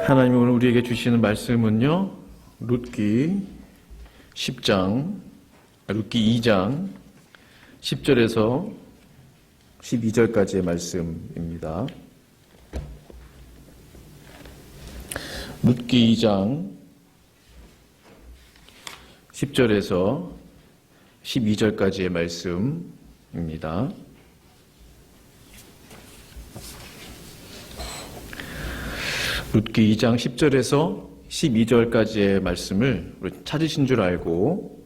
하나님이 오늘 우리에게 주시는 말씀은요, 룻기 2장 10절에서 12절까지의 말씀입니다. 룻기 2장 10절에서 12절까지의 말씀입니다. 룻기 2장 10절에서 12절까지의 말씀을 찾으신 줄 알고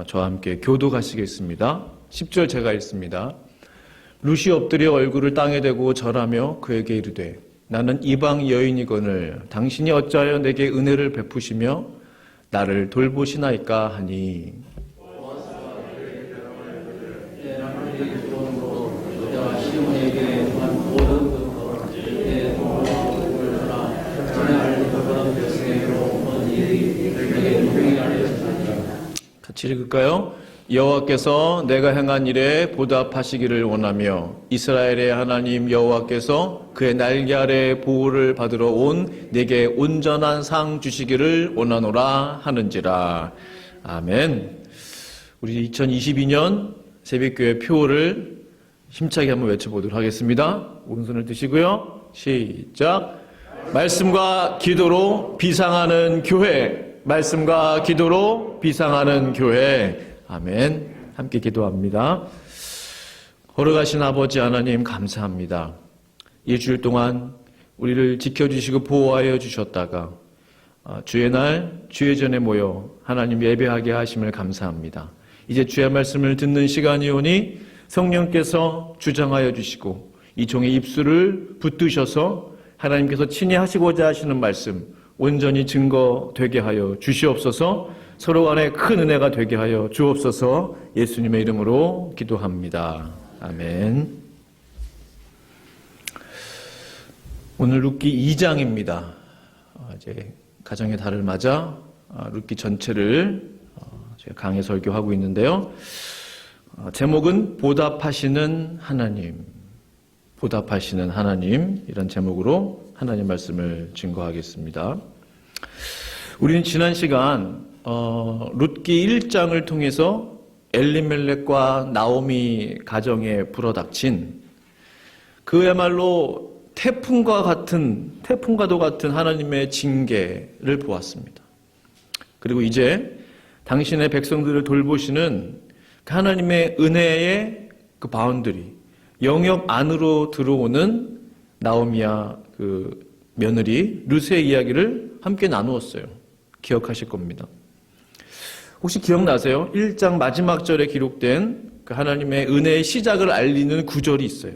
저와 함께 교독하시겠습니다. 10절 제가 읽습니다. 룻이 엎드려 얼굴을 땅에 대고 절하며 그에게 이르되 나는 이방 여인이거늘 당신이 어찌하여 내게 은혜를 베푸시며 나를 돌보시나이까 하니 같이 읽을까요? 여호와께서 내가 행한 일에 보답하시기를 원하며 이스라엘의 하나님 여호와께서 그의 날개 아래 보호를 받으러 온 내게 온전한 상 주시기를 원하노라 하는지라. 아멘. 우리 2022년 새벽교회 표를 힘차게 한번 외쳐보도록 하겠습니다. 오른손을 드시고요. 시작. 말씀과 기도로 비상하는 교회. 말씀과 기도로 비상하는 교회. 아멘. 함께 기도합니다. 걸어가신 아버지 하나님 감사합니다. 일주일 동안 우리를 지켜주시고 보호하여 주셨다가 주의 날 주의 전에 모여 하나님 예배하게 하심을 감사합니다. 이제 주의 말씀을 듣는 시간이 오니 성령께서 주장하여 주시고 이 종의 입술을 붙드셔서 하나님께서 친히 하시고자 하시는 말씀 온전히 증거되게 하여 주시옵소서. 서로 간에 큰 은혜가 되게 하여 주옵소서. 예수님의 이름으로 기도합니다. 아멘. 오늘 룻기 2장입니다. 이제 가정의 달을 맞아 룻기 전체를 제가 강해 설교하고 있는데요. 제목은 보답하시는 하나님. 보답하시는 하나님, 이런 제목으로 하나님 말씀을 증거하겠습니다. 우리는 지난 시간 룻기 1장을 통해서 엘리멜렉과 나오미 가정에 불어닥친 그야말로 태풍과도 같은 하나님의 징계를 보았습니다. 그리고 이제 당신의 백성들을 돌보시는 하나님의 은혜의 그 바운더리, 영역 안으로 들어오는 나오미와 그 며느리 룻의 이야기를 함께 나누었어요. 기억하실 겁니다. 혹시 기억나세요? 1장 마지막 절에 기록된 그 하나님의 은혜의 시작을 알리는 구절이 있어요.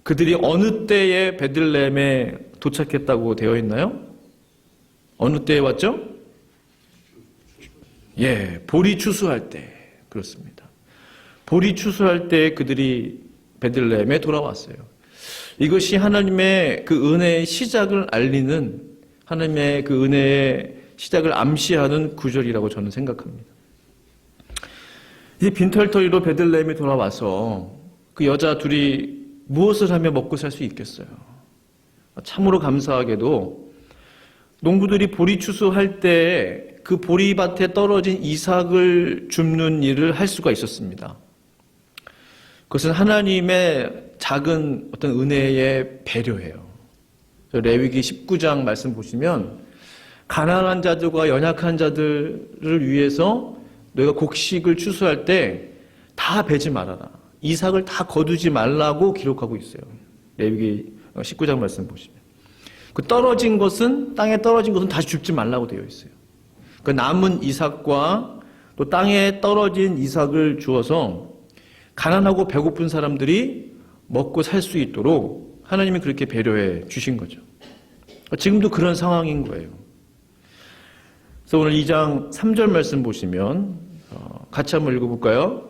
그들이 어느 때에 베들레헴에 도착했다고 되어 있나요? 어느 때에 왔죠? 보리 추수할 때. 그렇습니다. 보리 추수할 때 그들이 베들레헴에 돌아왔어요. 이것이 하나님의 그 은혜의 시작을 알리는, 하나님의 그 은혜의 시작을 암시하는 구절이라고 저는 생각합니다. 이제 빈털터리로 베들레헴에 돌아와서 그 여자 둘이 무엇을 하며 먹고 살 수 있겠어요? 참으로 감사하게도 농부들이 보리 추수할 때 그 보리밭에 떨어진 이삭을 줍는 일을 할 수가 있었습니다. 그것은 하나님의 작은 어떤 은혜의 배려예요. 레위기 19장 말씀 보시면 가난한 자들과 연약한 자들을 위해서 너희가 곡식을 추수할 때 다 베지 말아라. 이삭을 다 거두지 말라고 기록하고 있어요. 레위기 19장 말씀 보시면. 그 떨어진 것은, 땅에 떨어진 것은 다시 줍지 말라고 되어 있어요. 그 남은 이삭과 또 땅에 떨어진 이삭을 주어서 가난하고 배고픈 사람들이 먹고 살 수 있도록 하나님이 그렇게 배려해 주신 거죠. 지금도 그런 상황인 거예요. 그래서 오늘 2장 3절 말씀 보시면 같이 한번 읽어볼까요?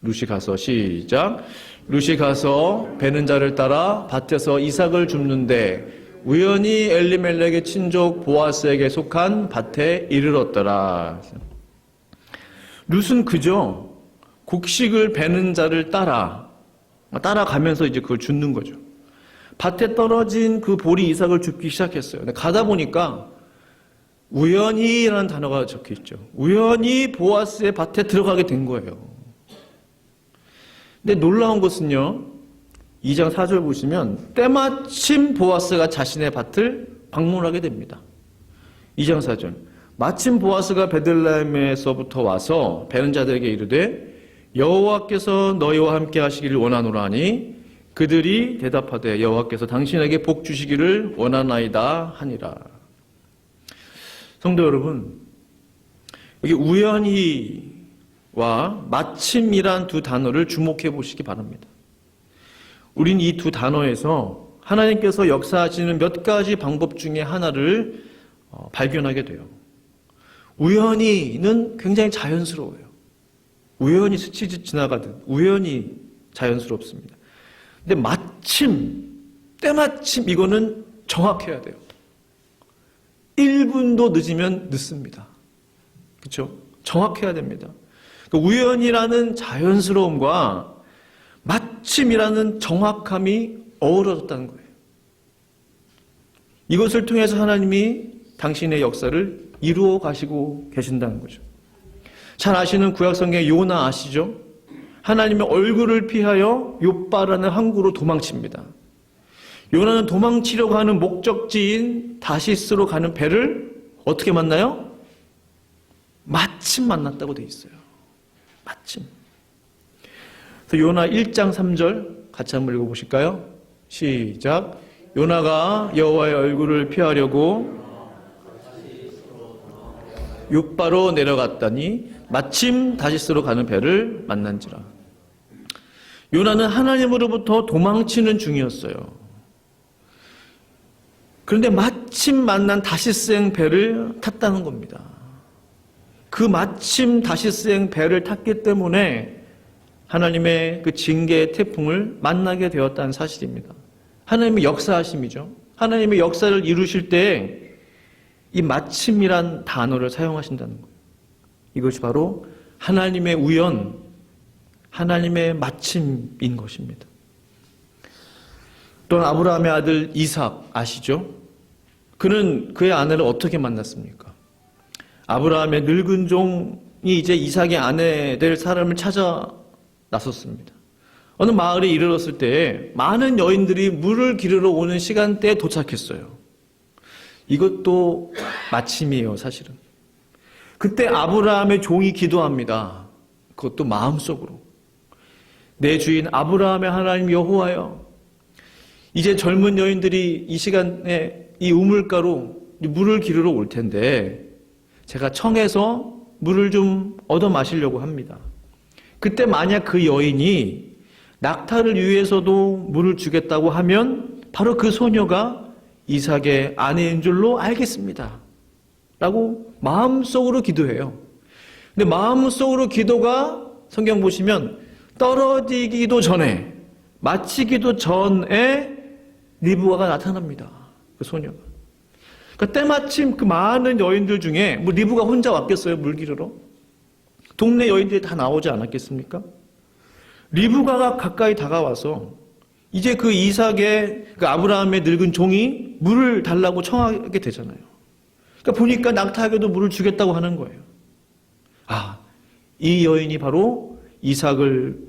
룻이 가서 시작. 룻이 가서 베는 자를 따라 밭에서 이삭을 줍는데 우연히 엘리멜렉의 친족 보아스에게 속한 밭에 이르렀더라. 룻은 그저 곡식을 베는 자를 따라가면서 이제 그걸 줍는 거죠. 밭에 떨어진 그 보리 이삭을 줍기 시작했어요. 근데 가다 보니까 우연히라는 단어가 적혀 있죠. 우연히 보아스의 밭에 들어가게 된 거예요. 근데 놀라운 것은요, 2장 4절 보시면 때마침 보아스가 자신의 밭을 방문하게 됩니다. 2장 4절. 마침 보아스가 베들레헴에서부터 와서 베는 자들에게 이르되 여호와께서 너희와 함께 하시기를 원하노라 하니 그들이 대답하되 여호와께서 당신에게 복 주시기를 원하나이다 하니라. 성도 여러분, 여기 우연히와 마침이란 두 단어를 주목해 보시기 바랍니다. 우린 이 두 단어에서 하나님께서 역사하시는 몇 가지 방법 중에 하나를 발견하게 돼요. 우연히는 굉장히 자연스러워요. 우연히 스치듯 지나가듯 우연히 자연스럽습니다. 근데 마침, 때마침 이거는 정확해야 돼요. 1분도 늦으면 늦습니다. 그렇죠? 정확해야 됩니다. 우연이라는 자연스러움과 마침이라는 정확함이 어우러졌다는 거예요. 이것을 통해서 하나님이 당신의 역사를 이루어 가시고 계신다는 거죠. 잘 아시는 구약성경의 요나 아시죠? 하나님의 얼굴을 피하여 욥바라는 항구로 도망칩니다. 요나는 도망치려고 하는 목적지인 다시스로 가는 배를 어떻게 만나요? 마침 만났다고 돼 있어요. 마침. 그래서 요나 1장 3절 같이 한번 읽어보실까요? 시작. 요나가 여호와의 얼굴을 피하려고 욥바로 내려갔더니 마침 다시스로 가는 배를 만난지라. 요나는 하나님으로부터 도망치는 중이었어요. 그런데 마침 만난 다시스행 배를 탔다는 겁니다. 그 마침 다시스행 배를 탔기 때문에 하나님의 그 징계의 태풍을 만나게 되었다는 사실입니다. 하나님의 역사하심이죠. 하나님의 역사를 이루실 때 이 마침이란 단어를 사용하신다는 거예요. 이것이 바로 하나님의 우연, 하나님의 마침인 것입니다. 또는 아브라함의 아들 이삭 아시죠? 그는 그의 아내를 어떻게 만났습니까? 아브라함의 늙은 종이 이제 이삭의 아내 될 사람을 찾아 나섰습니다. 어느 마을에 이르렀을 때 많은 여인들이 물을 기르러 오는 시간대에 도착했어요. 이것도 마침이에요, 사실은. 그때 아브라함의 종이 기도합니다. 그것도 마음속으로. 내 주인 아브라함의 하나님 여호와여, 이제 젊은 여인들이 이 시간에 이 우물가로 물을 기르러 올 텐데 제가 청해서 물을 좀 얻어 마시려고 합니다. 그때 만약 그 여인이 낙타를 위해서도 물을 주겠다고 하면 바로 그 소녀가 이삭의 아내인 줄로 알겠습니다. 라고 마음속으로 기도해요. 근데 마음속으로 기도가 성경 보시면 떨어지기도 전에, 마치기도 전에 리브가가 나타납니다. 그 소녀가. 그러니까 때마침 그 많은 여인들 중에 뭐 리브가 혼자 왔겠어요? 물 기르러? 동네 여인들이 다 나오지 않았겠습니까? 리브가가 가까이 다가와서 이제 그 이삭의 그 아브라함의 늙은 종이 물을 달라고 청하게 되잖아요. 그러니까 보니까 낙타에게도 물을 주겠다고 하는 거예요. 아, 이 여인이 바로 이삭을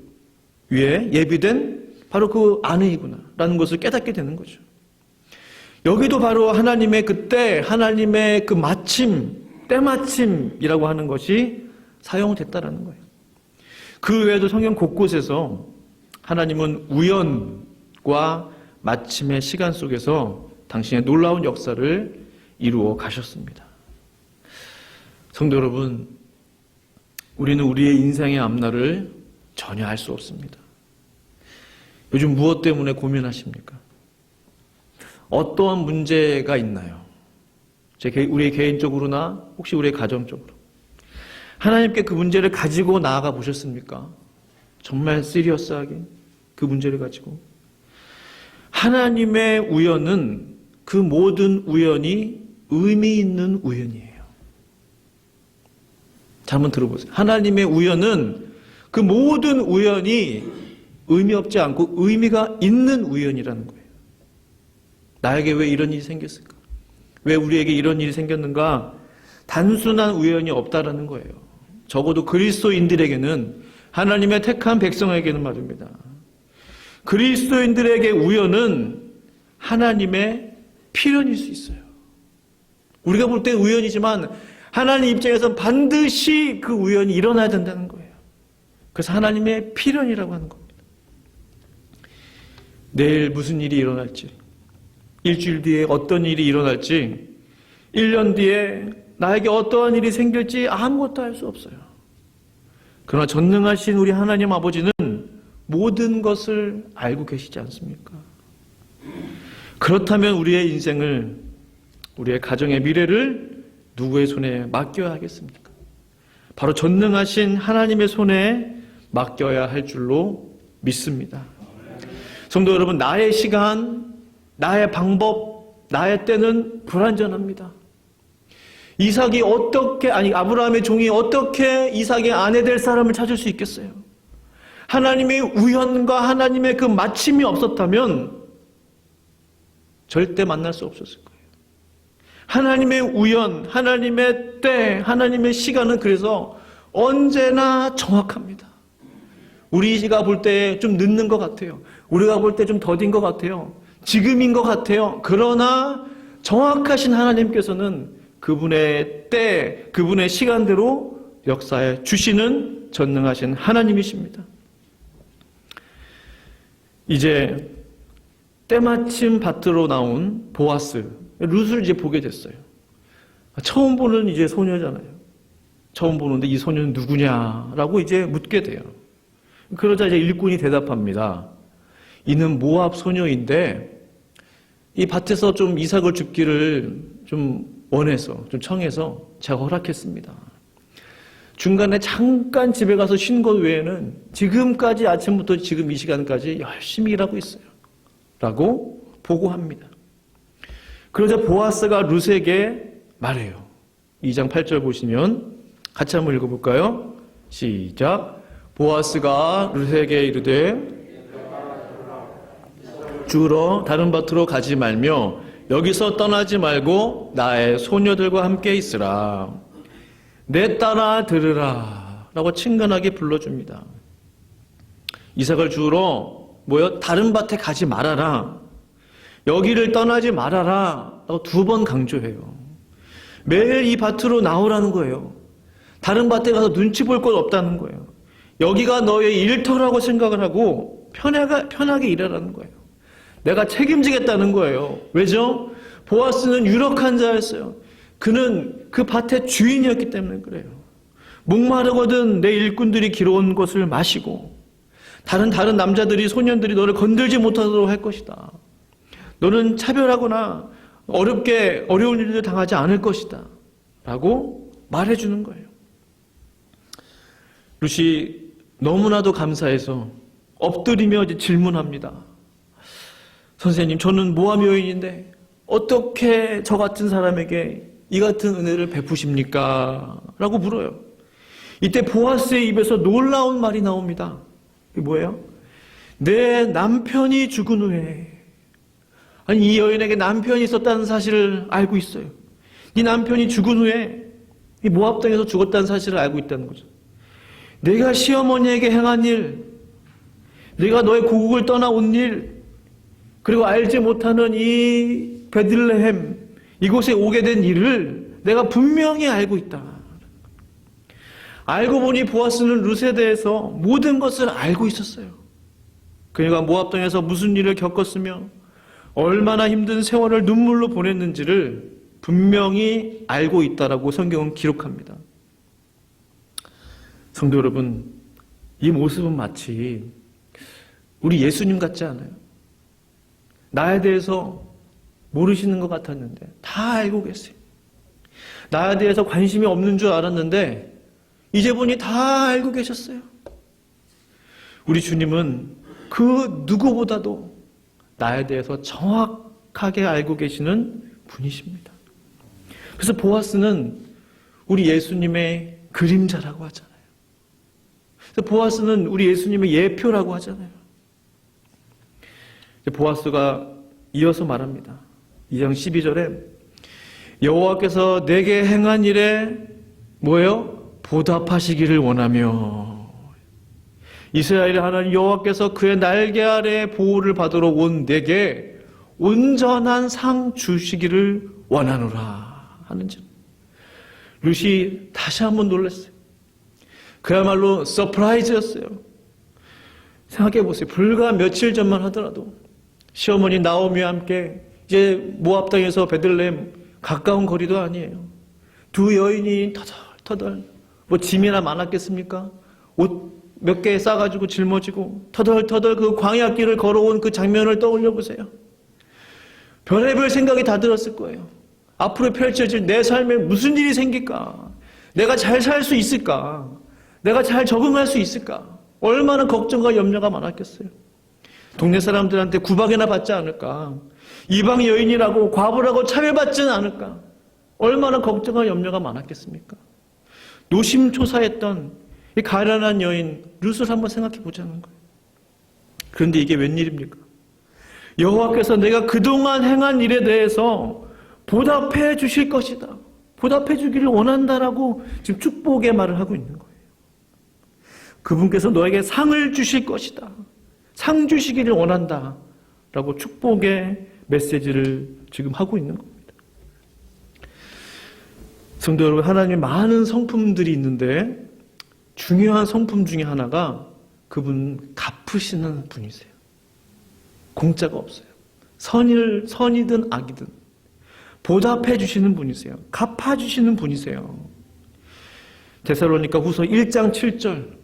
위해 예비된 바로 그 아내이구나 라는 것을 깨닫게 되는 거죠. 여기도 바로 하나님의 그때, 하나님의 그 마침, 때마침이라고 하는 것이 사용됐다라는 거예요. 그 외에도 성경 곳곳에서 하나님은 우연과 마침의 시간 속에서 당신의 놀라운 역사를 이루어 가셨습니다. 성도 여러분, 우리는 우리의 인생의 앞날을 전혀 알 수 없습니다. 요즘 무엇 때문에 고민하십니까? 어떠한 문제가 있나요? 우리 개인적으로나 혹시 우리의 가정적으로 하나님께 그 문제를 가지고 나아가 보셨습니까? 정말 시리어스하게 그 문제를 가지고. 하나님의 우연은 그 모든 우연이 의미 있는 우연이에요. 자, 한번 들어보세요. 하나님의 우연은 그 모든 우연이 의미 없지 않고 의미가 있는 우연이라는 거예요. 나에게 왜 이런 일이 생겼을까? 왜 우리에게 이런 일이 생겼는가? 단순한 우연이 없다라는 거예요. 적어도 그리스도인들에게는, 하나님의 택한 백성에게는 말입니다. 그리스도인들에게 우연은 하나님의 필연일 수 있어요. 우리가 볼 때 우연이지만 하나님 입장에서는 반드시 그 우연이 일어나야 된다는 거예요. 그래서 하나님의 필연이라고 하는 겁니다. 내일 무슨 일이 일어날지, 일주일 뒤에 어떤 일이 일어날지, 1년 뒤에 나에게 어떠한 일이 생길지 아무것도 알 수 없어요. 그러나 전능하신 우리 하나님 아버지는 모든 것을 알고 계시지 않습니까? 그렇다면 우리의 인생을, 우리의 가정의 미래를 누구의 손에 맡겨야 하겠습니까? 바로 전능하신 하나님의 손에 맡겨야 할 줄로 믿습니다. 성도 여러분, 나의 시간, 나의 방법, 나의 때는 불완전합니다. 아브라함의 종이 어떻게 이삭의 아내 될 사람을 찾을 수 있겠어요? 하나님의 우연과 하나님의 그 마침이 없었다면 절대 만날 수 없었을 거예요. 하나님의 우연, 하나님의 때, 하나님의 시간은 그래서 언제나 정확합니다. 우리가 볼 때 좀 늦는 것 같아요. 우리가 볼 때 좀 더딘 것 같아요. 지금인 것 같아요. 그러나 정확하신 하나님께서는 그분의 때, 그분의 시간대로 역사해 주시는 전능하신 하나님이십니다. 이제 때마침 밭으로 나온 보아스, 룻을 이제 보게 됐어요. 처음 보는 이제 소녀잖아요. 처음 보는데 이 소녀는 누구냐라고 이제 묻게 돼요. 그러자 이제 일꾼이 대답합니다. 이는 모압 소녀인데 이 밭에서 좀 이삭을 줍기를 좀 원해서, 좀 청해서 제가 허락했습니다. 중간에 잠깐 집에 가서 쉰 것 외에는 지금까지, 아침부터 지금 이 시간까지 열심히 일하고 있어요. 라고 보고합니다. 그러자 보아스가 룻에게 말해요. 2장 8절 보시면 같이 한번 읽어볼까요? 시작. 보아스가 룻에게 이르되 주로 다른 밭으로 가지 말며 여기서 떠나지 말고 나의 소녀들과 함께 있으라. 내 딸아 들으라 라고 친근하게 불러줍니다. 이삭을 주우러 다른 밭에 가지 말아라. 여기를 떠나지 말아라 라고 2번 강조해요. 매일 이 밭으로 나오라는 거예요. 다른 밭에 가서 눈치 볼 것 없다는 거예요. 여기가 너의 일터라고 생각을 하고 편하게 일하라는 거예요. 내가 책임지겠다는 거예요. 왜죠? 보아스는 유력한 자였어요. 그는 그 밭의 주인이었기 때문에 그래요. 목마르거든 내 일꾼들이 길어온 것을 마시고 다른 남자들이, 소년들이 너를 건들지 못하도록 할 것이다. 너는 차별하거나 어려운 일을 당하지 않을 것이다. 라고 말해주는 거예요. 룻이 너무나도 감사해서 엎드리며 질문합니다. 선생님, 저는 모압 여인인데 어떻게 저 같은 사람에게 이 같은 은혜를 베푸십니까? 라고 물어요. 이때 보아스의 입에서 놀라운 말이 나옵니다. 이게 뭐예요? 내 남편이 죽은 후에, 아니 이 여인에게 남편이 있었다는 사실을 알고 있어요. 네 남편이 죽은 후에 이 모압 땅에서 죽었다는 사실을 알고 있다는 거죠. 내가 시어머니에게 행한 일, 내가 너의 고국을 떠나온 일, 그리고 알지 못하는 이 베들레헴, 이곳에 오게 된 일을 내가 분명히 알고 있다. 알고 보니 보아스는 룻에 대해서 모든 것을 알고 있었어요. 그녀가 모압 땅에서 무슨 일을 겪었으며 얼마나 힘든 세월을 눈물로 보냈는지를 분명히 알고 있다라고 성경은 기록합니다. 성도 여러분, 이 모습은 마치 우리 예수님 같지 않아요? 나에 대해서 모르시는 것 같았는데 다 알고 계세요. 나에 대해서 관심이 없는 줄 알았는데 이제 보니 다 알고 계셨어요. 우리 주님은 그 누구보다도 나에 대해서 정확하게 알고 계시는 분이십니다. 그래서 보아스는 우리 예수님의 그림자라고 하잖아요. 그래서 보아스는 우리 예수님의 예표라고 하잖아요. 보아스가 이어서 말합니다. 2장 12절에 여호와께서 내게 행한 일에 뭐예요? 보답하시기를 원하며 이스라엘의 하나님 여호와께서 그의 날개 아래 보호를 받으러 온 내게 온전한 상 주시기를 원하노라 하는지 룻이 다시 한번 놀랐어요. 그야말로 서프라이즈였어요. 생각해 보세요. 불과 며칠 전만 하더라도 시어머니 나오미와 함께 이제 모압 땅에서 베들레헴 가까운 거리도 아니에요. 두 여인이 터덜터덜 뭐 짐이나 많았겠습니까? 옷 몇 개 싸가지고 짊어지고 터덜터덜 그 광야길을 걸어온 그 장면을 떠올려 보세요. 별의별 생각이 다 들었을 거예요. 앞으로 펼쳐질 내 삶에 무슨 일이 생길까? 내가 잘 살 수 있을까? 내가 잘 적응할 수 있을까? 얼마나 걱정과 염려가 많았겠어요. 동네 사람들한테 구박이나 받지 않을까? 이방 여인이라고 과부라고 차별받지는 않을까? 얼마나 걱정과 염려가 많았겠습니까? 노심초사했던 이 가련한 여인 룻을 한번 생각해 보자는 거예요. 그런데 이게 웬일입니까? 여호와께서 내가 그동안 행한 일에 대해서 보답해 주실 것이다. 보답해 주기를 원한다라고 지금 축복의 말을 하고 있는 거예요. 그분께서 너에게 상을 주실 것이다. 상 주시기를 원한다. 라고 축복의 메시지를 지금 하고 있는 겁니다. 성도 여러분, 하나님의 많은 성품들이 있는데 중요한 성품 중에 하나가 그분 갚으시는 분이세요. 공짜가 없어요. 선이든 악이든 보답해 주시는 분이세요. 갚아 주시는 분이세요. 데살로니가 후서 1장 7절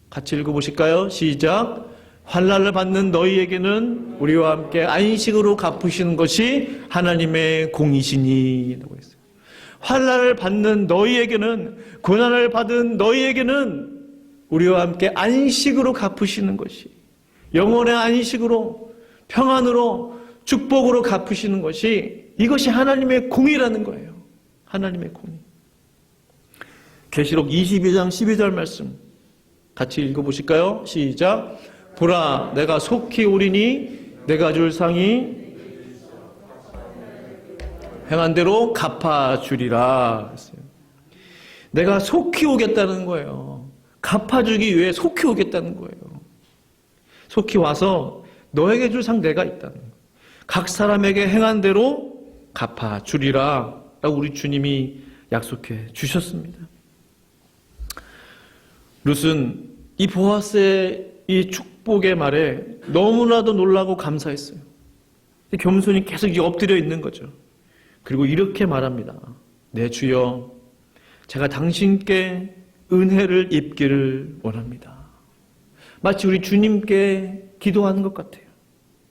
같이 읽어보실까요? 시작. 환난을 받는 너희에게는 우리와 함께 안식으로 갚으시는 것이 하나님의 공이시니 라고 했어요. 환난을 받는 너희에게는, 고난을 받은 너희에게는 우리와 함께 안식으로 갚으시는 것이, 영혼의 안식으로, 평안으로, 축복으로 갚으시는 것이, 이것이 하나님의 공이라는 거예요. 하나님의 공이. 계시록 22장 12절 말씀 같이 읽어보실까요? 시작. 보라, 내가 속히 오리니 내가 줄 상이 행한 대로 갚아주리라 했어요. 내가 속히 오겠다는 거예요. 갚아주기 위해 속히 오겠다는 거예요. 속히 와서 너에게 줄 상 내가 있다는 거예요. 각 사람에게 행한 대로 갚아주리라 라고 우리 주님이 약속해 주셨습니다. 룻은 이 보아스의 이 축복의 말에 너무나도 놀라고 감사했어요. 겸손히 계속 엎드려 있는 거죠. 그리고 이렇게 말합니다. 내 주여, 제가 당신께 은혜를 입기를 원합니다. 마치 우리 주님께 기도하는 것 같아요.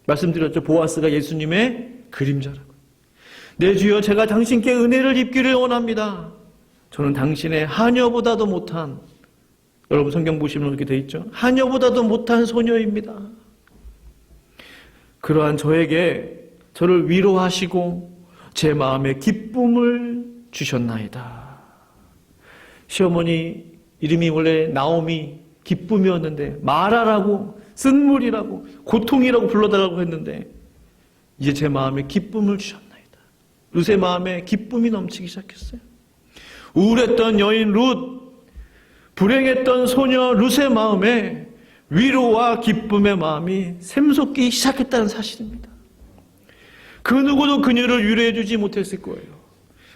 말씀드렸죠. 보아스가 예수님의 그림자라고. 내 주여, 제가 당신께 은혜를 입기를 원합니다. 저는 당신의 하녀보다도 못한, 여러분 성경 보시면 이렇게 돼 있죠. 하녀보다도 못한 소녀입니다. 그러한 저에게 저를 위로하시고 제 마음에 기쁨을 주셨나이다. 시어머니 이름이 원래 나오미, 기쁨이었는데 마라라고, 쓴물이라고, 고통이라고 불러달라고 했는데 이제 제 마음에 기쁨을 주셨나이다. 룻의 마음에 기쁨이 넘치기 시작했어요. 우울했던 여인 룻, 불행했던 소녀 룻의 마음에 위로와 기쁨의 마음이 샘솟기 시작했다는 사실입니다. 그 누구도 그녀를 위로해 주지 못했을 거예요.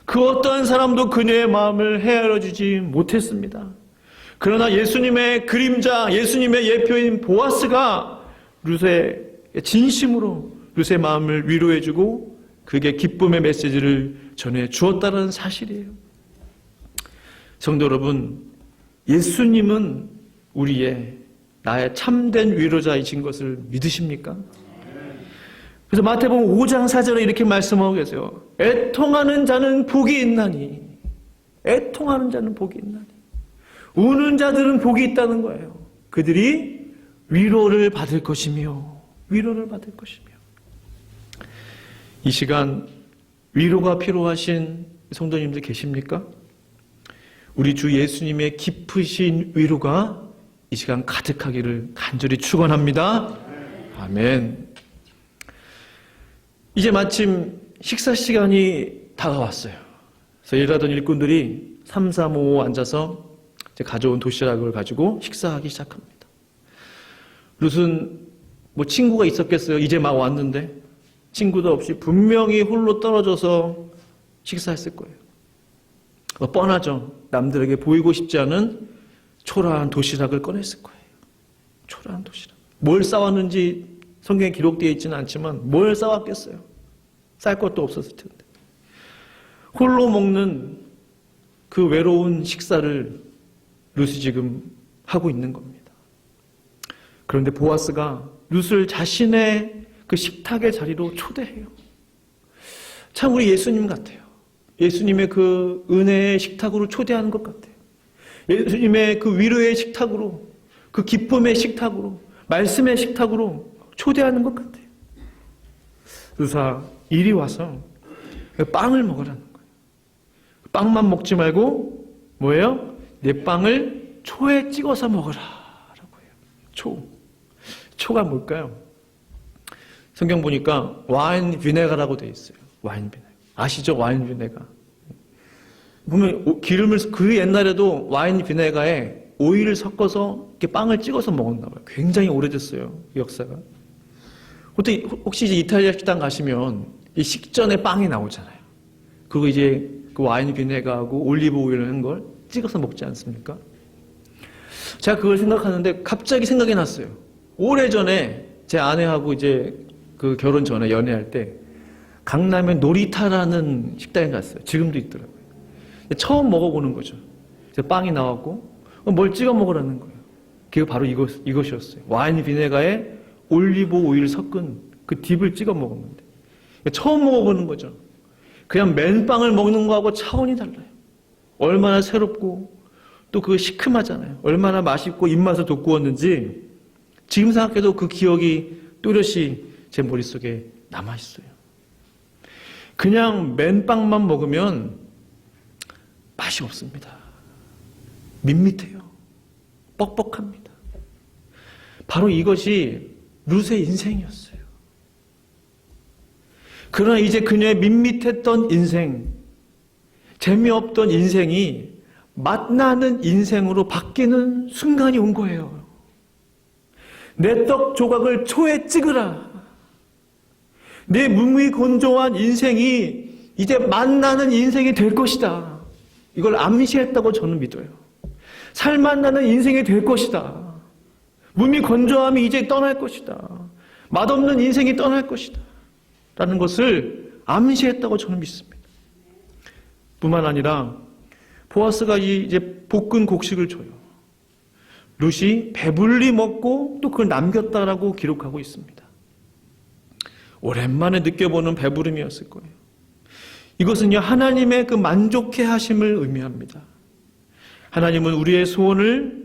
그 어떠한 사람도 그녀의 마음을 헤아려 주지 못했습니다. 그러나 예수님의 그림자, 예수님의 예표인 보아스가 룻의 진심으로 룻의 마음을 위로해 주고 그게 기쁨의 메시지를 전해 주었다는 사실이에요. 성도 여러분, 예수님은 우리의 나의 참된 위로자이신 것을 믿으십니까? 그래서 마태복음 5장 4절에 이렇게 말씀하고 계세요. 애통하는 자는 복이 있나니, 애통하는 자는 복이 있나니, 우는 자들은 복이 있다는 거예요. 그들이 위로를 받을 것이며, 위로를 받을 것이며. 이 시간 위로가 필요하신 성도님들 계십니까? 우리 주 예수님의 깊으신 위로가 이 시간 가득하기를 간절히 축원합니다. 아멘. 이제 마침 식사 시간이 다가왔어요. 그래서 일하던 일꾼들이 3, 4, 5 앉아서 이제 가져온 도시락을 가지고 식사하기 시작합니다. 룻은 뭐 친구가 있었겠어요? 이제 막 왔는데 친구도 없이 분명히 홀로 떨어져서 식사했을 거예요. 뻔하죠. 남들에게 보이고 싶지 않은 초라한 도시락을 꺼냈을 거예요. 초라한 도시락. 뭘 싸왔는지 성경에 기록되어 있지는 않지만 뭘 싸왔겠어요? 쌀 것도 없었을 텐데. 홀로 먹는 그 외로운 식사를 룻이 지금 하고 있는 겁니다. 그런데 보아스가 룻을 자신의 그 식탁의 자리로 초대해요. 참 우리 예수님 같아요. 예수님의 그 은혜의 식탁으로 초대하는 것 같아요. 예수님의 그 위로의 식탁으로, 그 기쁨의 식탁으로, 말씀의 식탁으로 초대하는 것 같아요. 룻아, 이리 와서 빵을 먹으라는 거예요. 빵만 먹지 말고 뭐예요? 내 빵을 초에 찍어서 먹으라 라고 해요. 초가 뭘까요? 성경 보니까 와인 비네가라고 되어 있어요. 와인 비네가. 아시죠? 와인 비네가. 보면 기름을, 그 옛날에도 와인 비네가에 오일을 섞어서 이렇게 빵을 찍어서 먹었나 봐요. 굉장히 오래됐어요. 이 역사가. 혹시 이제 이탈리아 식당 가시면 이 식전에 빵이 나오잖아요. 그리고 이제 그 와인 비네가하고 올리브 오일을 한 걸 찍어서 먹지 않습니까? 제가 그걸 생각하는데 갑자기 생각이 났어요. 오래전에 제 아내하고 이제 그 결혼 전에 연애할 때 강남에 노리타라는 식당에 갔어요. 지금도 있더라고요. 처음 먹어보는 거죠. 빵이 나왔고 뭘 찍어 먹으라는 거예요. 그게 바로 이것이었어요. 와인 비네가에 올리브 오일 섞은 그 딥을 찍어 먹었는데 처음 먹어보는 거죠. 그냥 맨빵을 먹는 거하고 차원이 달라요. 얼마나 새롭고 또 그 시큼하잖아요. 얼마나 맛있고 입맛을 돋구었는지 지금 생각해도 그 기억이 또렷이 제 머릿속에 남아있어요. 그냥 맨빵만 먹으면 맛이 없습니다. 밋밋해요. 뻑뻑합니다. 바로 이것이 룻의 인생이었어요. 그러나 이제 그녀의 밋밋했던 인생, 재미없던 인생이 맛나는 인생으로 바뀌는 순간이 온 거예요. 내 떡 조각을 초에 찍으라. 내 무미건조한 인생이 이제 맛나는 인생이 될 것이다. 이걸 암시했다고 저는 믿어요. 살맛나는 인생이 될 것이다. 무미건조함이 이제 떠날 것이다. 맛없는 인생이 떠날 것이다. 라는 것을 암시했다고 저는 믿습니다. 뿐만 아니라 보아스가 이제 볶은 곡식을 줘요. 룻이 배불리 먹고 또 그걸 남겼다라고 기록하고 있습니다. 오랜만에 느껴보는 배부름이었을 거예요. 이것은요, 하나님의 그 만족해 하심을 의미합니다. 하나님은 우리의 소원을,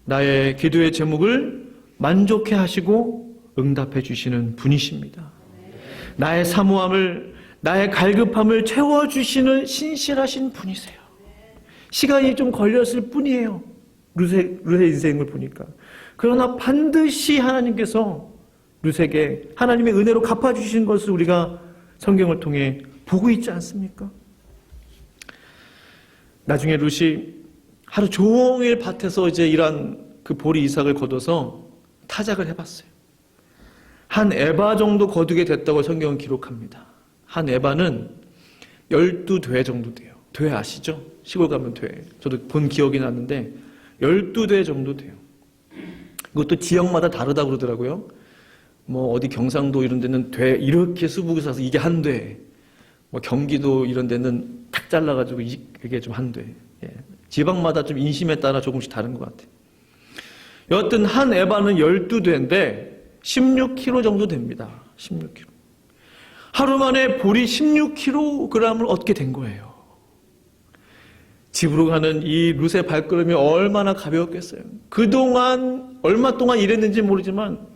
나의 기도의 제목을 만족해 하시고 응답해 주시는 분이십니다. 나의 사모함을, 나의 갈급함을 채워주시는 신실하신 분이세요. 시간이 좀 걸렸을 뿐이에요. 룻의 인생을 보니까. 그러나 반드시 하나님께서 룻에게 하나님의 은혜로 갚아주신 것을 우리가 성경을 통해 보고 있지 않습니까? 나중에 룻이 하루 종일 밭에서 이제 일한 그 보리 이삭을 거둬서 타작을 해봤어요. 한 에바 정도 거두게 됐다고 성경은 기록합니다. 한 에바는 12돼 정도 돼요. 돼 아시죠? 시골 가면 돼. 저도 본 기억이 나는데 12돼 정도 돼요. 이것도 지역마다 다르다고 그러더라고요. 뭐 어디 경상도 이런 데는 돼 이렇게 수북이 사서 이게 한 돼. 뭐 경기도 이런 데는 탁 잘라가지고 이게 좀 한 돼. 예. 지방마다 좀 인심에 따라 조금씩 다른 것 같아요. 여하튼 한 에바는 12돼인데 16kg 정도 됩니다. 16kg. 하루 만에 보리 16kg을 얻게 된 거예요. 집으로 가는 이 룻의 발걸음이 얼마나 가벼웠겠어요. 그동안 얼마 동안 일했는지 모르지만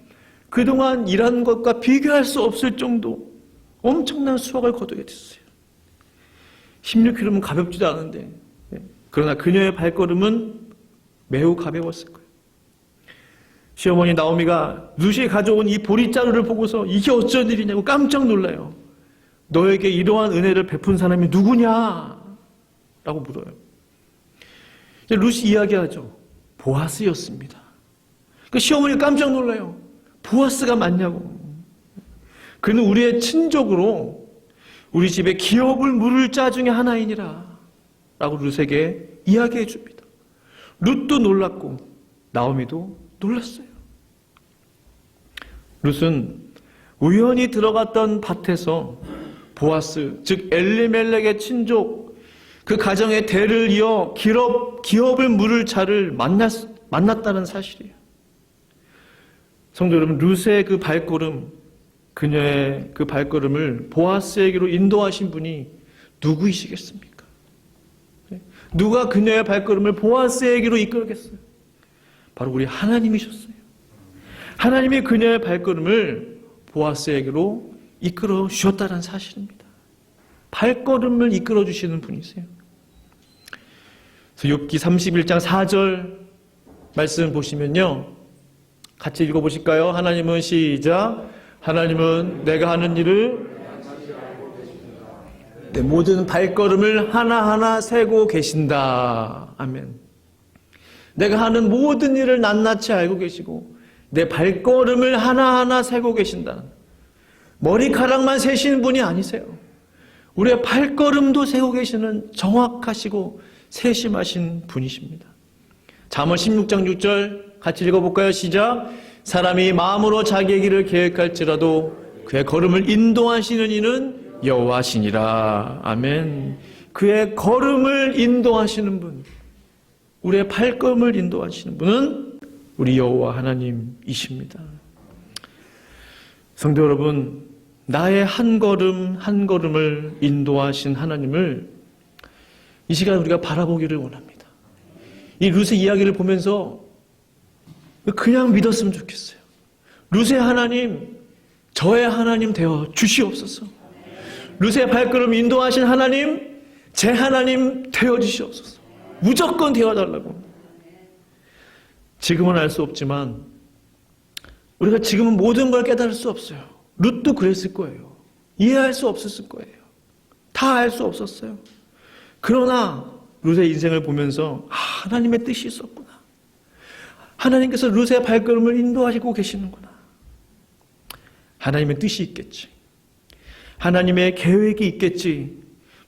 그동안 일한 것과 비교할 수 없을 정도 엄청난 수확을 거두게 됐어요. 16kg면 가볍지도 않은데, 그러나 그녀의 발걸음은 매우 가벼웠을 거예요. 시어머니 나오미가 룻이 가져온 이 보리자루를 보고서 이게 어쩐 일이냐고 깜짝 놀라요. 너에게 이러한 은혜를 베푼 사람이 누구냐? 라고 물어요. 이제 룻이 이야기하죠. 보아스였습니다. 그 시어머니 깜짝 놀라요. 보아스가 맞냐고. 그는 우리의 친족으로 우리 집에 기업을 물을 자 중에 하나이니라 라고 룻에게 이야기해 줍니다. 룻도 놀랐고 나오미도 놀랐어요. 룻은 우연히 들어갔던 밭에서 보아스, 즉 엘리멜렉의 친족, 그 가정의 대를 이어 기업을 물을 자를 만났다는 사실이에요. 성도 여러분, 룻의 그 발걸음, 그녀의 그 발걸음을 보아스에게로 인도하신 분이 누구이시겠습니까? 누가 그녀의 발걸음을 보아스에게로 이끌겠어요? 바로 우리 하나님이셨어요. 하나님이 그녀의 발걸음을 보아스에게로 이끌어 주셨다는 사실입니다. 발걸음을 이끌어 주시는 분이세요. 그래서 욥기 31장 4절 말씀 보시면요, 같이 읽어보실까요? 하나님은 시작. 하나님은 내가 하는 일을 내 모든 발걸음을 하나하나 세고 계신다. 아멘. 내가 하는 모든 일을 낱낱이 알고 계시고 내 발걸음을 하나하나 세고 계신다. 머리카락만 세시는 분이 아니세요. 우리의 발걸음도 세고 계시는 정확하시고 세심하신 분이십니다. 잠언 16장 6절 같이 읽어볼까요? 시작. 사람이 마음으로 자기의 길을 계획할지라도 그의 걸음을 인도하시는 이는 여호와시니라. 아멘. 그의 걸음을 인도하시는 분, 우리의 발걸음을 인도하시는 분은 우리 여호와 하나님이십니다. 성도 여러분, 나의 한 걸음 한 걸음을 인도하신 하나님을 이 시간 우리가 바라보기를 원합니다. 이 룻의 이야기를 보면서 그냥 믿었으면 좋겠어요. 룻의 하나님, 저의 하나님 되어 주시옵소서. 룻의 발걸음 인도하신 하나님, 제 하나님 되어 주시옵소서. 무조건 되어달라고. 지금은 알 수 없지만 우리가 지금은 모든 걸 깨달을 수 없어요. 룻도 그랬을 거예요. 이해할 수 없었을 거예요. 다 알 수 없었어요. 그러나 룻의 인생을 보면서 하나님의 뜻이 있었구나. 하나님께서 룻의 발걸음을 인도하시고 계시는구나. 하나님의 뜻이 있겠지. 하나님의 계획이 있겠지.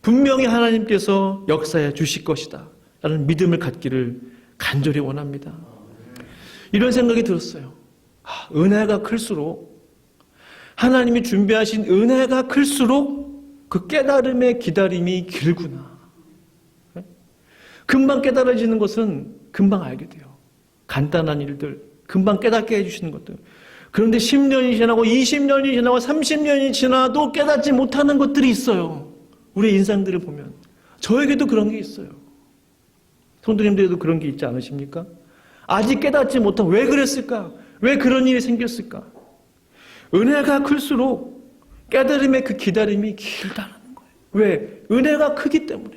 분명히 하나님께서 역사해 주실 것이다 라는 믿음을 갖기를 간절히 원합니다. 이런 생각이 들었어요. 은혜가 클수록, 하나님이 준비하신 은혜가 클수록 그 깨달음의 기다림이 길구나. 금방 깨달아지는 것은 금방 알게 돼요. 간단한 일들, 금방 깨닫게 해주시는 것들. 그런데 10년이 지나고 20년이 지나고 30년이 지나도 깨닫지 못하는 것들이 있어요. 우리의 인생들을 보면. 저에게도 그런 게 있어요. 성도님들에도 그런 게 있지 않으십니까? 아직 깨닫지 못한, 왜 그랬을까? 왜 그런 일이 생겼을까? 은혜가 클수록 깨달음의 그 기다림이 길다는 거예요. 왜? 은혜가 크기 때문에.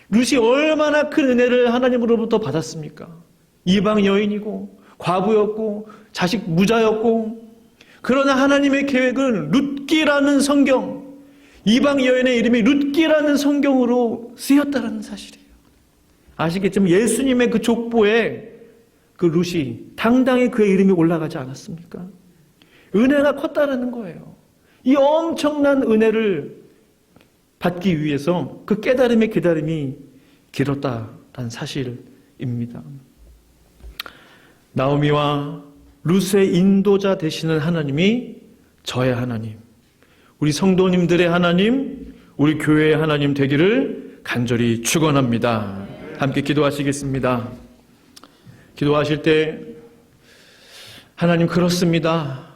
룻이 얼마나 큰 은혜를 하나님으로부터 받았습니까? 이방 여인이고 과부였고 자식 무자였고, 그러나 하나님의 계획은 룻기라는 성경, 이방 여인의 이름이 룻기라는 성경으로 쓰였다는 사실이에요. 아시겠지만 예수님의 그 족보에 그 룻이 당당히 그의 이름이 올라가지 않았습니까? 은혜가 컸다라는 거예요. 이 엄청난 은혜를 받기 위해서 그 깨달음의 기다림이 길었다라는 사실입니다. 나오미와 룻의 인도자 되시는 하나님이 저의 하나님, 우리 성도님들의 하나님, 우리 교회의 하나님 되기를 간절히 축원합니다. 함께 기도하시겠습니다. 기도하실 때 하나님, 그렇습니다.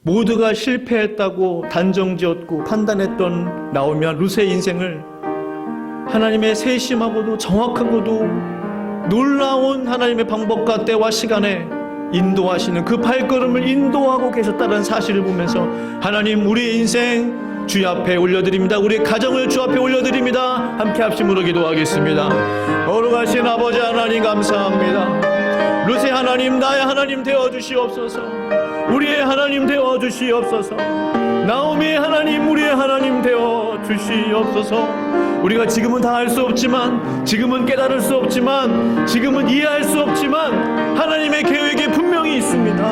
모두가 실패했다고 단정지었고 판단했던 나오미와 룻의 인생을 하나님의 세심하고도 정확하고도 놀라운 하나님의 방법과 때와 시간에 인도하시는 그 발걸음을 인도하고 계셨다는 사실을 보면서 하나님, 우리의 인생 주의 앞에 올려드립니다. 우리의 가정을 주 앞에 올려드립니다. 함께 합심으로 기도하겠습니다. 거룩하신 아버지 하나님, 감사합니다. 룻의 하나님, 나의 하나님 되어주시옵소서. 우리의 하나님 되어 주시옵소서. 나오미의 하나님, 우리의 하나님 되어 주시옵소서. 우리가 지금은 다 알 수 없지만, 지금은 깨달을 수 없지만, 지금은 이해할 수 없지만 하나님의 계획이 분명히 있습니다.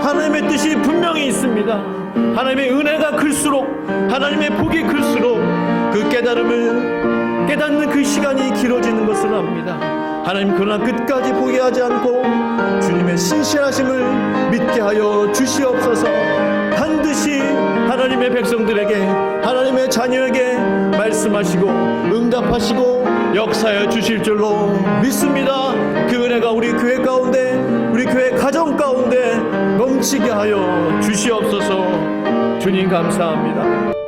하나님의 뜻이 분명히 있습니다. 하나님의 은혜가 클수록, 하나님의 복이 클수록 그 깨달음을 깨닫는 그 시간이 길어지는 것을 압니다. 하나님, 그러나 끝까지 포기하지 않고 주님의 신실하심을 믿게 하여 주시옵소서. 반드시 하나님의 백성들에게, 하나님의 자녀에게 말씀하시고 응답하시고 역사해 주실 줄로 믿습니다. 그 은혜가 우리 교회 가운데, 우리 교회 가정 가운데 넘치게 하여 주시옵소서. 주님 감사합니다.